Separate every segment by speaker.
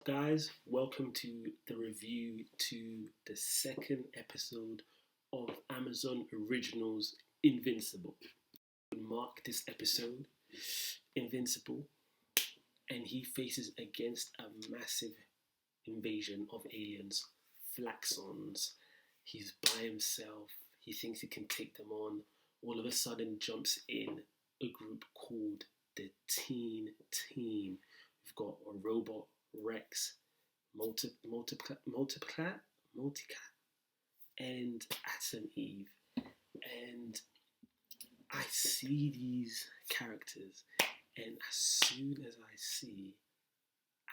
Speaker 1: guys? Welcome to the review to the second episode of Amazon Originals Invincible. We mark this episode Invincible, and he faces against a massive invasion of aliens, Flaxons. He's by himself. He thinks he can take them on. All of a sudden, jumps in a group called the Teen Team. We've got a robot, Rex, Multicat, and Adam Eve. And I see these characters, and as soon as I see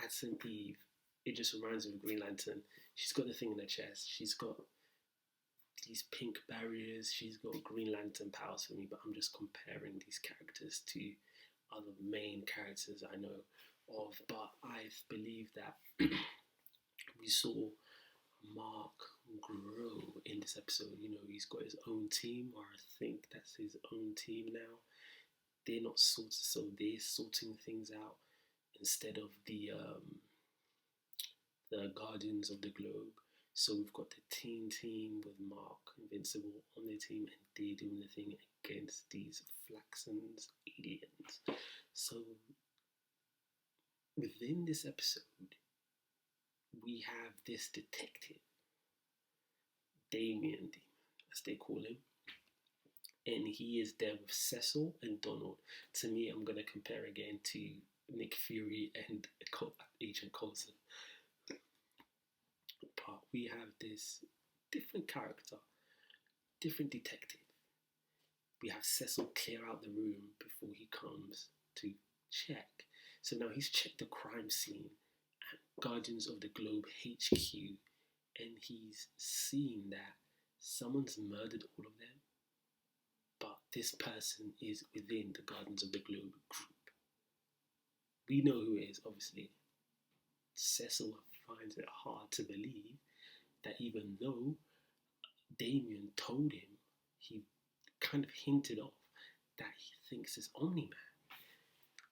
Speaker 1: Adam Eve, it just reminds me of Green Lantern. She's got the thing in her chest. She's got these pink barriers. She's got Green Lantern powers for me, but I'm just comparing these characters to other main characters I know of. But I believe that we saw Mark grow in this episode. You know, he's got his own team, or I think that's his own team now. They're not sorted, so they're sorting things out instead of the Guardians of the Globe. So we've got the Teen Team with Mark, Invincible on their team, and they're doing the thing against these Flaxons aliens. So within this episode, we have this detective, Damien, as they call him, and he is there with Cecil and Donald. To me, I'm going to compare again to Nick Fury and Agent Coulson. But we have this different character, different detective. We have Cecil clear out the room before he comes to check. So now he's checked the crime scene at Guardians of the Globe HQ, and he's seen that someone's murdered all of them, but this person is within the Guardians of the Globe group. We know who it is, obviously. Cecil finds it hard to believe that even though Damien told him, he kind of hinted off that he thinks it's OMNI-MAN.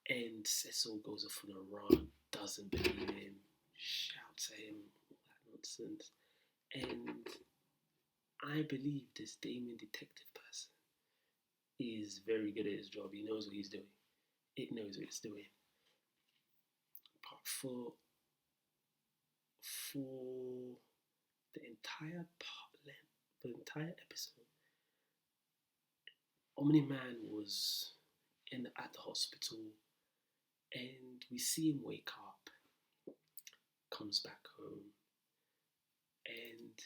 Speaker 1: And Cecil goes off on a run, doesn't believe him, shouts at him, all that nonsense. And I believe this Damien detective person is very good at his job. He knows what he's doing. It knows what it's doing. But for the entire episode, OMNI-MAN was at the hospital, and we see him wake up, comes back home, and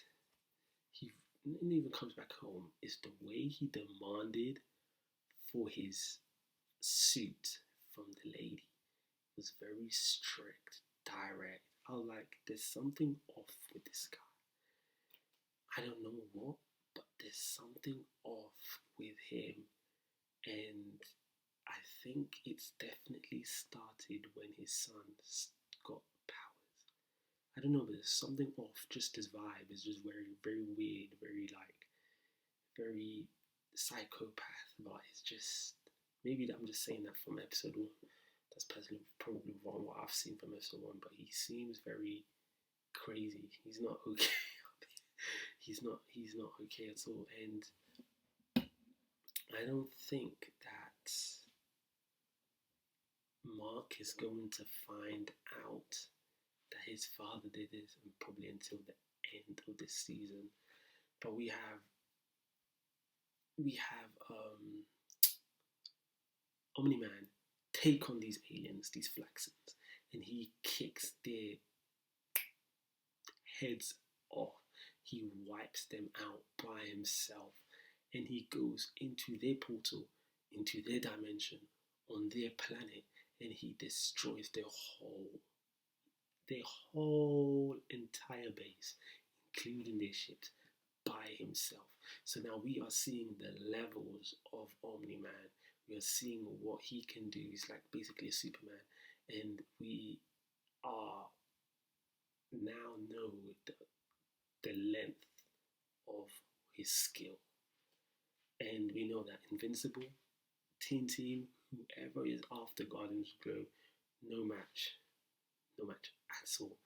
Speaker 1: he not even comes back home. It's the way he demanded for his suit from the lady. It was very strict, direct. I was like, there's something off with this guy. I don't know what, but there's something off with him. And I think it's definitely started when his son got powers. I don't know, but there's something off. Just his vibe is just very, very weird, very psychopath. But it's just, maybe I'm just saying that from episode 1. That's personally probably wrong what I've seen from episode 1, but he seems very crazy. He's not okay. He's not okay at all. And I don't think that Mark is going to find out that his father did this, and probably until the end of this season. But we have OMNI-MAN take on these aliens, these Flaxons, and he kicks their heads off. He wipes them out by himself, and he goes into their portal, into their dimension, on their planet, and he destroys their whole entire base, including their ships, by himself. So now we are seeing the levels of OMNI-MAN. We are seeing what he can do. He's like basically a Superman, and we are now know the length of his skill. And we know that Invincible, Teen Team, whoever is after Guardians of the Globe, no match at all.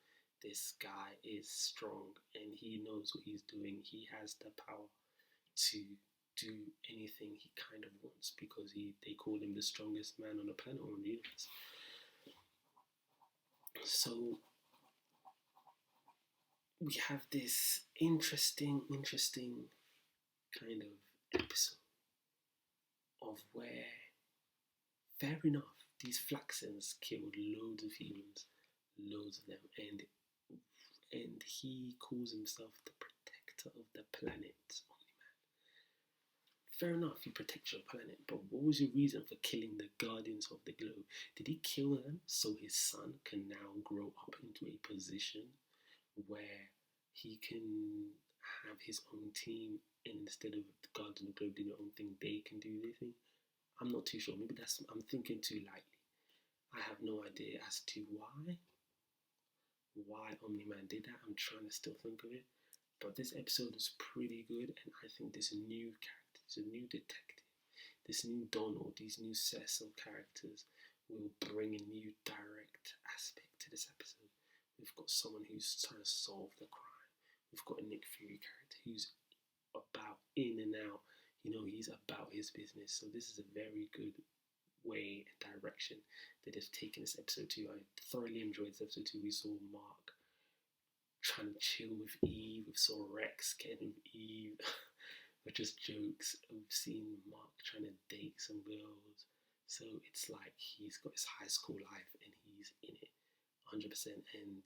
Speaker 1: this guy is strong and he knows what he's doing. He has the power to do anything he kind of wants because they call him the strongest man on the planet or in the universe. So we have this interesting kind of episode of where, fair enough, these Flaxens killed loads of humans, loads of them, and he calls himself the protector of the planet. Fair enough, you protect your planet, but what was your reason for killing the guardians of the globe? Did he kill them so his son can now grow up into a position where he can have his own team, and instead of the guardians of the globe doing their own thing, they can do their thing? I'm not too sure. Maybe I'm thinking too lightly. I have no idea as to why OMNI-MAN did that. I'm trying to still think of it. But this episode is pretty good, and I think this new character, this new detective, this new Donald, these new Cecil characters will bring a new direct aspect to this episode. We've got someone who's trying to solve the crime. We've got a Nick Fury character who's about in and out. He's about his business. So this is a very good way and direction that they've taken this episode to. I thoroughly enjoyed this episode too. We saw Mark trying to chill with Eve. We saw Rex getting with Eve, which just jokes. We've seen Mark trying to date some girls. So it's like he's got his high school life and he's in it 100%. And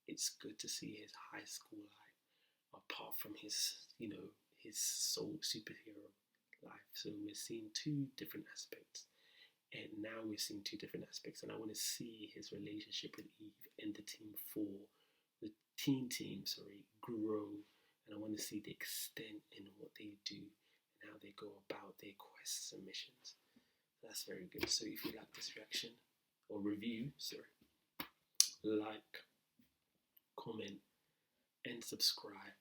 Speaker 1: it's good to see his high school life apart from his, his soul superhero life. So we're seeing two different aspects. And now we're seeing two different aspects. And I want to see his relationship with Eve and the team grow, and I want to see the extent in what they do and how they go about their quests and missions. That's very good. So if you like this reaction or review, like, comment, and subscribe.